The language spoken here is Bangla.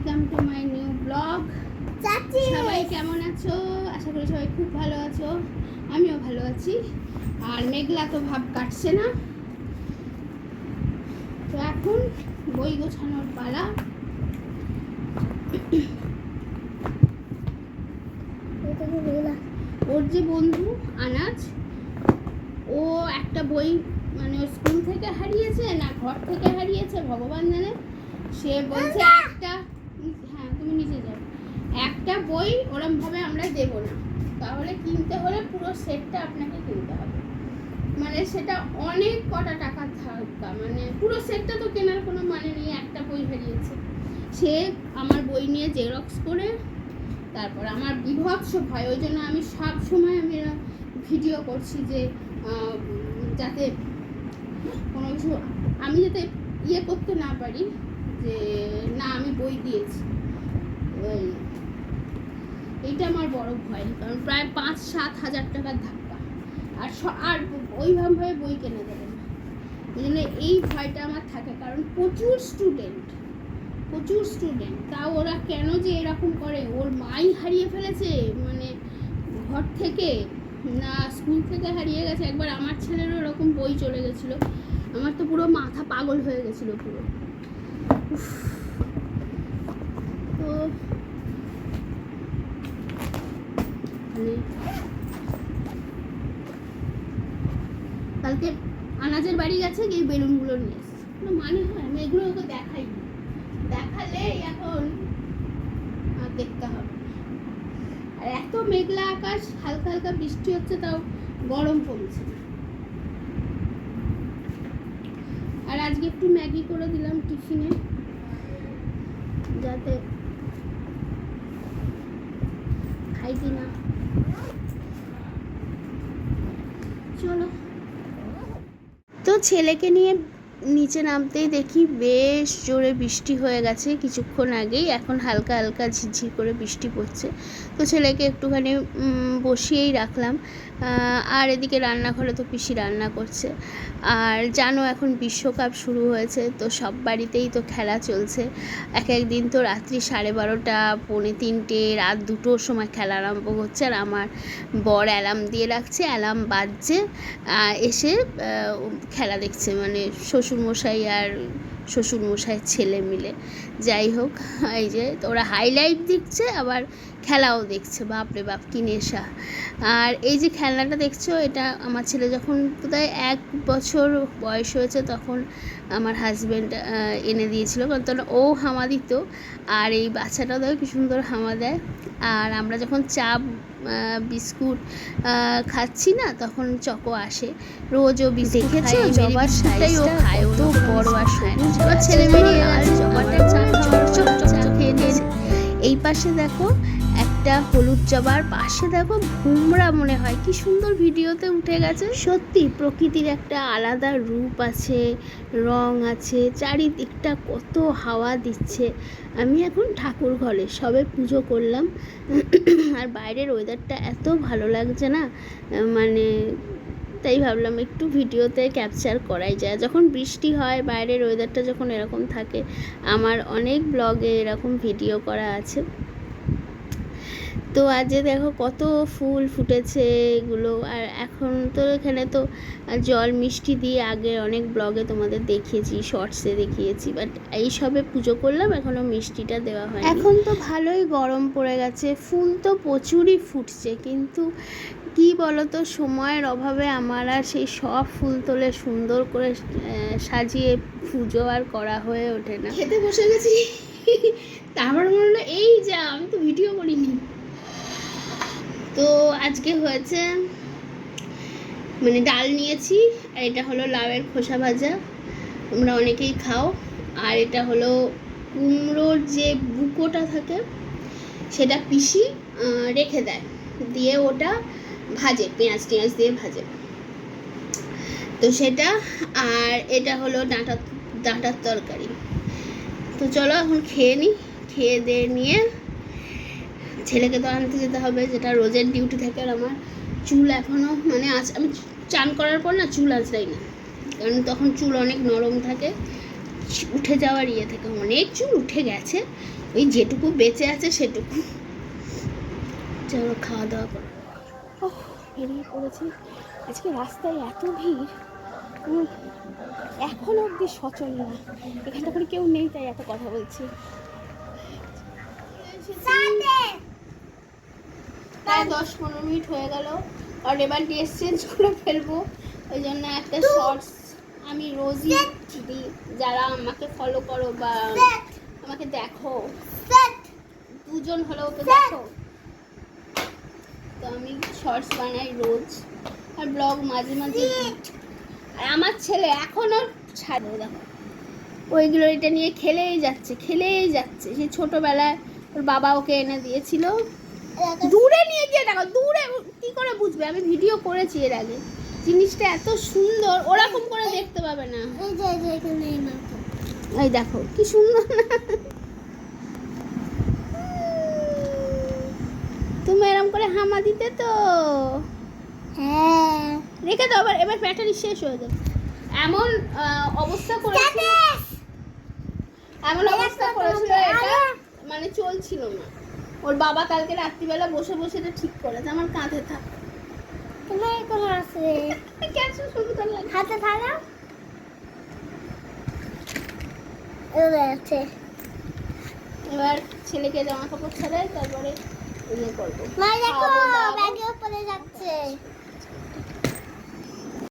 Welcome to my new blog. সবাই কেমন আছো? আশা করি সবাই খুব ভালো আছো, আমিও ভালো আছি। আর মেঘলা তো ভাব কাটছে না। তো এখন বই গোছানোর পালা। ওর যে বন্ধু আনাজ, ও একটা বই মানে ওর স্কুল থেকে হারিয়েছে না ঘর থেকে হারিয়েছে ভগবান জানে। সে বলছে একটা, হ্যাঁ তুমি নিচে যাও, একটা বই ওরমভাবে আমরা দেবো না, তাহলে কিনতে হলে পুরো সেটটা আপনাকে কিনতে হবে। মানে সেটা অনেক কটা টাকা থাকা, মানে পুরো সেটটা তো কেনার কোনো মানে নেই, একটা বই হারিয়েছে। সে আমার বই নিয়ে জেরক্স করে তারপর আমার বিভৎস ভয়, ওই জন্য আমি সব সময় আমি ভিডিও করছি যে যাতে কোনো কিছু আমি যাতে ইয়ে করতে না পারি যে না আমি বই দিয়েছি। এইটা আমার বড় ভয়, কারণ প্রায় 5-7 হাজার টাকার ধাক্কা, আর ওইভাবে বই কিনে দেবে না। এই জন্য এই ভয়টা আমার থাকে, কারণ প্রচুর স্টুডেন্ট, তাও ওরা কেন যে এরকম করে। ওর মাই হারিয়ে ফেলেছে, মানে ঘর থেকে না স্কুল থেকে হারিয়ে গেছে। একবার আমার ছেলেরও এরকম বই চলে গেছিলো, আমার তো পুরো মাথা পাগল হয়ে গেছিলো পুরো। তো কালকে আনাজের বাড়ি গেছে, গিয়ে বেলুনগুলো নিয়ে এসেছে। কোনো মানে হয়? আমি এগুলো ওকে দেখাইনি, দেখালে এখন দেখতে হবে। আর এত মেঘলা আকাশ, হালকা হালকা বৃষ্টি হচ্ছে, তাও গরম কমছে। আর আজকে একটু ম্যাগি করে দিলাম টিফিনে, যাতে খাই কিনা। চলো, তো ছেলেকে নিয়ে নিচে নামতেই দেখি বেশ জোরে বৃষ্টি হয়ে গেছে কিছুক্ষণ আগেই। এখন হালকা হালকা ঝিরঝির করে বৃষ্টি পড়ছে। তো ছেলেকে একটুখানি বসিয়েই রাখলাম। আর এদিকে রান্নাঘরে তো পিসি রান্না করছে। আর জানো এখন বিশ্বকাপ শুরু হয়েছে, তো সব বাড়িতেই তো খেলা চলছে। এক একদিন তো রাত্রি 12:30, 2:45, রাত 2টোর সময় খেলা আরম্ভ হচ্ছে। আর আমার বর অ্যালার্ম দিয়ে রাখছে, অ্যালার্ম বাজছে, এসে খেলা দেখছে, মানে শ্বশুরমশাই আর শ্বশুরমশাইয়ের ছেলে মিলে। যাই হোক, এই যে ওরা হাইলাইট দেখছে, আবার খেলাও দেখছে। বাপরে বাপ কি নেশা! আর এই যে খেলনাটা দেখছো, এটা আমার ছেলে যখন বোধহয় 1 বছর বয়স হয়েছে তখন আমার হাজব্যান্ড এনে দিয়েছিল, কারণ তখন ও হামা দিত। আর এই বাচ্চাটাও দেখো কি সুন্দর হামা দেয়। আর আমরা যখন চা বিস্কুট খাচ্ছি না, তখন চকো আসে, রোজও বিস্কুট খাই। জবার সাইজটাই ও খায়, ও তো বড় আর সবুজ। এবার ছেলে মেয়ে লাল জবাটা চকচক খেয়ে নিয়েছে। এই পাশে দেখো একটা হলুদ জবার, পাশে দেখো ভুমরা, মনে হয় কি সুন্দর ভিডিওতে উঠে গেছে। সত্যি প্রকৃতির একটা আলাদা রূপ আছে, রং আছে, চারিদিকটা কত হাওয়া দিচ্ছে। আমি এখন ঠাকুর ঘরে সবে পুজো করলাম, আর বাইরের ওয়েদারটা এত ভালো লাগছে না, মানে তাই ভাবলাম একটু ভিডিওতে ক্যাপচার করাই যায়। যখন বৃষ্টি হয়, বাইরের ওয়েদারটা যখন এরকম থাকে, আমার অনেক ব্লগে এরকম ভিডিও করা আছে। তো আজ দেখো কত ফুল ফুটেছে এগুলো। আর এখন তো এখানে তো জল মিষ্টি দিয়ে আগে অনেক ব্লগে তোমাদের দেখিয়েছি, শর্টসে দেখিয়েছি, বাট এই সবে পুজো করলাম, এখনও মিষ্টিটা দেওয়া হয়। এখন তো ভালোই গরম পড়ে গেছে, ফুল তো প্রচুরই ফুটছে, কিন্তু কি বলতো, সময়ের অভাবে আমার আর সেই সব ফুল তোলে সুন্দর করে সাজিয়ে পুজো আর করা হয়ে ওঠে না। খেতে বসে গেছি, তারপর মনে হলো এই যা, আমি তো ভিডিও করিনি। তো আজকে হয়েছে, মানে ডাল নিয়েছি, আর এটা হলো লাউয়ের খোসা ভাজা, তোমরা অনেকেই খাও। আর এটা হলো কুমড়োর যে বুকোটা থাকে, সেটা পিসি রেখে দেয়, দিয়ে ওটা ভাজে, পেঁয়াজ টেঁয়াজ দিয়ে ভাজে, তো সেটা। আর এটা হলো ডাঁটার তরকারি। তো চলো এখন খেয়ে নিই, খেয়ে দিয়ে নিয়ে ছেলেকে তো আনতে যেতে হবে, যেটা রোজের ডিউটি থাকে। আর আমার চুল এখনও, মানে আমি চান করার পর না চুল আঁচড়াই না, কারণ তখন চুল অনেক নরম থাকে, উঠে যাওয়ার ইয়ে থেকে অনেক চুল উঠে গেছে, ওই যেটুকু বেঁচে আছে সেটুকু। চলো খাওয়া দাওয়া করো। ওহ, বেরিয়ে পড়েছি। আজকে রাস্তায় এত ভিড়, এখনো অব্দি সচল না। এখানটা করে কেউ নেই, তাই এত কথা বলছি। প্রায় 10-15 মিনিট হয়ে গেল, আর এবার ড্রেস চেঞ্জ করে ফেলবো। ওই জন্য একটা শর্টস আমি রোজই দিই, যারা আমাকে ফলো করো বা আমাকে দেখো, দুজন হলেও তো দেখো, তো আমি শর্টস বানাই রোজ, আর ব্লগ মাঝে মাঝে দিই। আর আমার ছেলে এখনো ছাড়ো, দেখো ওইগুলো এটা নিয়ে খেলেই যাচ্ছে। সেই ছোটবেলায় ওর বাবা ওকে এনে দিয়েছিল। দূরে নিয়ে গিয়ে দেখো, দূরে কি করে বুঝবে? আমি ভিডিও করেছি এর আগে, জিনিসটা এত সুন্দর, ওরকম করে দেখতে পাবে না। এই দেখো কি সুন্দর না? তুমি এরকম করে হামা দিতে তো, হ্যাঁ রেখে দাও। এবার ব্যাটারি শেষ হয়ে যাবে। এমন অবস্থা করেছিল এটা, মানে চলছিল না। ওর বাবা কালকে রাত্রিবেলা বসে বসে এটা ঠিক করেছে। আমার কাঁধে থাক, তোমার কোনো আছে কেন সুন্দর লাগে, হাতে থাকা আছে। এবার ছেলেকে জামা কাপড় ছাড়াই তারপরে ইয়ে করবো। মা দেখো ব্যাগের উপরে যাচ্ছে।